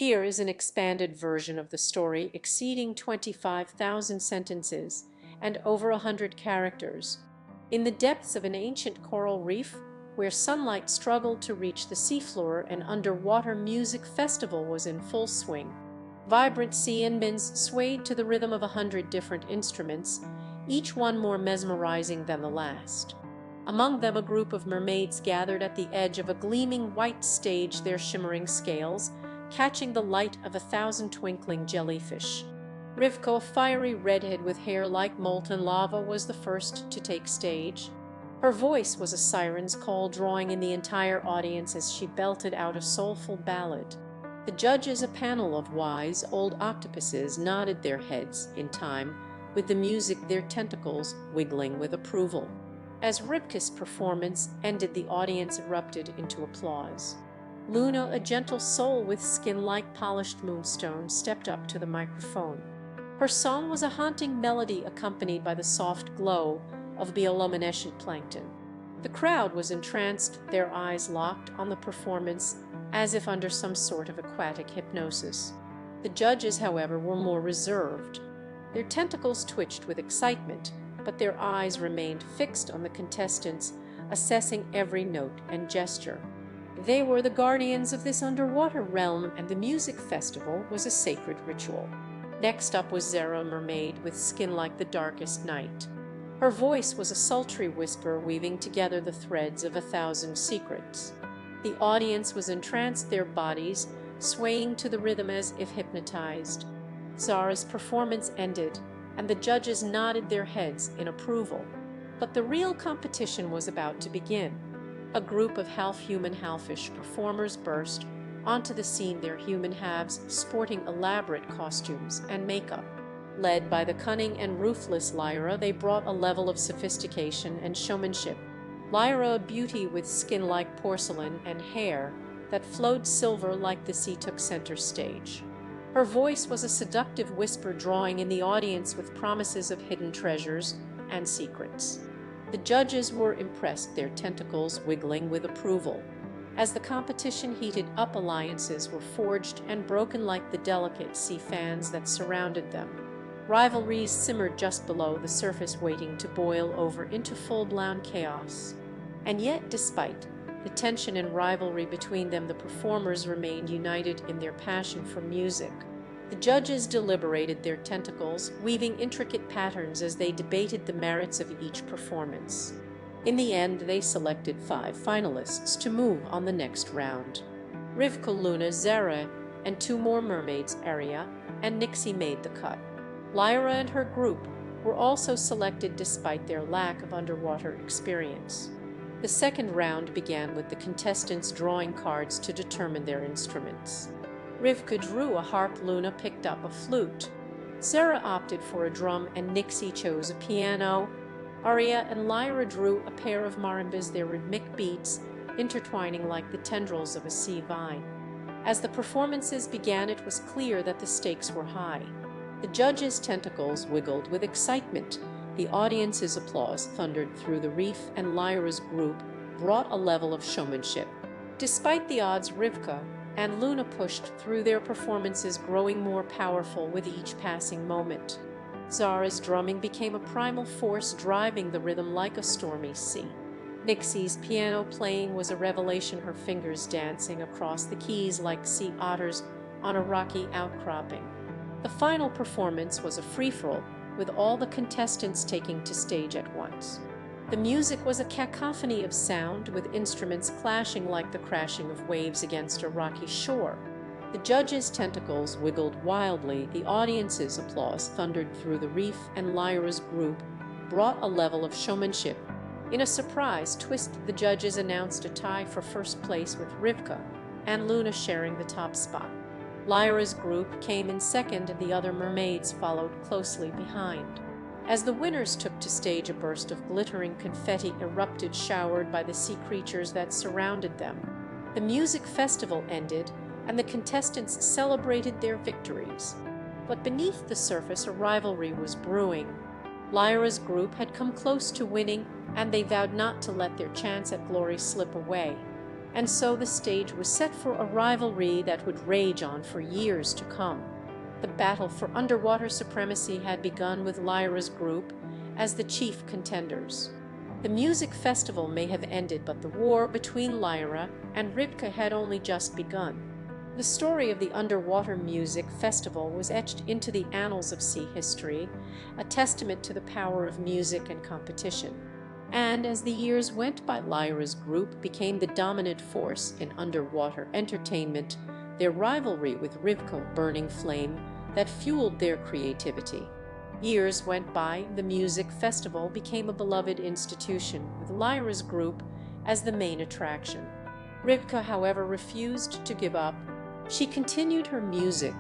Here is an expanded version of the story exceeding 25,000 sentences and over 100 characters. In the depths of an ancient coral reef, where sunlight struggled to reach the seafloor, an underwater music festival was in full swing. Vibrant sea inbins swayed to the rhythm of 100 different instruments, each one more mesmerizing than the last. Among them a group of mermaids gathered at the edge of a gleaming white stage, their shimmering scales catching the light of 1,000 twinkling jellyfish. Rivka, a fiery redhead with hair like molten lava, was the first to take stage. Her voice was a siren's call, drawing in the entire audience as she belted out a soulful ballad. The judges, a panel of wise old octopuses, nodded their heads in time with the music, their tentacles wiggling with approval. As Rivka's performance ended, the audience erupted into applause. Luna, a gentle soul with skin like polished moonstone, stepped up to the microphone. Her song was a haunting melody accompanied by the soft glow of bioluminescent plankton. The crowd was entranced, their eyes locked on the performance as if under some sort of aquatic hypnosis. The judges, however, were more reserved. Their tentacles twitched with excitement, but their eyes remained fixed on the contestants, assessing every note and gesture. They were the guardians of this underwater realm, and the music festival was a sacred ritual. Next up was Zara, mermaid with skin like the darkest night. Her voice was a sultry whisper weaving together the threads of 1,000 secrets. The audience was entranced, their bodies swaying to the rhythm as if hypnotized. Zara's performance ended, and the judges nodded their heads in approval. But the real competition was about to begin. A group of half-human, half-fish performers burst onto the scene, their human halves sporting elaborate costumes and makeup. Led by the cunning and ruthless Lyra, they brought a level of sophistication and showmanship. Lyra, a beauty with skin like porcelain and hair that flowed silver like the sea, took center stage. Her voice was a seductive whisper, drawing in the audience with promises of hidden treasures and secrets. The judges were impressed, their tentacles wiggling with approval. As the competition heated up, alliances were forged and broken like the delicate sea fans that surrounded them. Rivalries simmered just below the surface, waiting to boil over into full-blown chaos. And yet, despite the tension and rivalry between them, the performers remained united in their passion for music. The judges deliberated, their tentacles weaving intricate patterns as they debated the merits of each performance. In the end, they selected 5 finalists to move on the next round. Rivka, Luna, Zara, and 2 more mermaids, Aria and Nixie, made the cut. Lyra and her group were also selected despite their lack of underwater experience. The second round began with the contestants drawing cards to determine their instruments. Rivka drew a harp, Luna picked up a flute. Zara opted for a drum, and Nixie chose a piano. Aria and Lyra drew a pair of marimbas, their rhythmic beats intertwining like the tendrils of a sea vine. As the performances began, it was clear that the stakes were high. The judges' tentacles wiggled with excitement. The audience's applause thundered through the reef, and Lyra's group brought a level of showmanship. Despite the odds, Rivka and Luna pushed through, their performances growing more powerful with each passing moment. Zara's drumming became a primal force, driving the rhythm like a stormy sea. Nixie's piano playing was a revelation, her fingers dancing across the keys like sea otters on a rocky outcropping. The final performance was a free-for-all, with all the contestants taking to stage at once. The music was a cacophony of sound, with instruments clashing like the crashing of waves against a rocky shore. The judges' tentacles wiggled wildly, the audience's applause thundered through the reef, and Lyra's group brought a level of showmanship. In a surprise twist, the judges announced a tie for first place, with Rivka and Luna sharing the top spot. Lyra's group came in second, and the other mermaids followed closely behind. As the winners took to stage, a burst of glittering confetti erupted, showered by the sea creatures that surrounded them. The music festival ended, and the contestants celebrated their victories. But beneath the surface, a rivalry was brewing. Lyra's group had come close to winning, and they vowed not to let their chance at glory slip away. and so the stage was set for a rivalry that would rage on for years to come. The battle for underwater supremacy had begun with Lyra's group as the chief contenders. The music festival may have ended, but the war between Lyra and Rivka had only just begun. The story of the underwater music festival was etched into the annals of sea history, a testament to the power of music and competition. And as the years went by, Lyra's group became the dominant force in underwater entertainment, their rivalry with Rivka burning flame that fueled their creativity. Years went by, the music festival became a beloved institution, with Lyra's group as the main attraction. Rivka, however, refused to give up. She continued her music,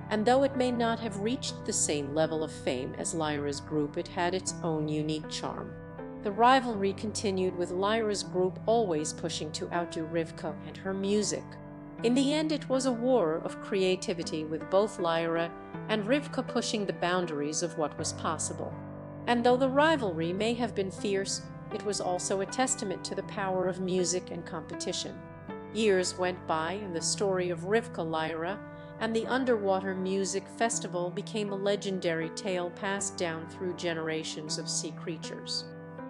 and though it may not have reached the same level of fame as Lyra's group, it had its own unique charm. The rivalry continued, with Lyra's group always pushing to outdo Rivka and her music. In the end, it was a war of creativity, with both Lyra and Rivka pushing the boundaries of what was possible. And though the rivalry may have been fierce, it was also a testament to the power of music and competition. Years went by, and the story of Rivka, Lyra, and the underwater music festival became a legendary tale passed down through generations of sea creatures.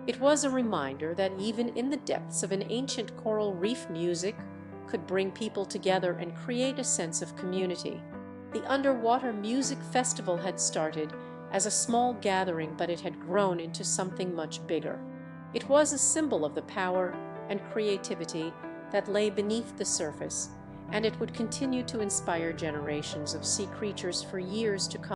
It was a reminder that even in the depths of an ancient coral reef, music could bring people together and create a sense of community. The underwater music festival had started as a small gathering, but it had grown into something much bigger. It was a symbol of the power and creativity that lay beneath the surface, and it would continue to inspire generations of sea creatures for years to come.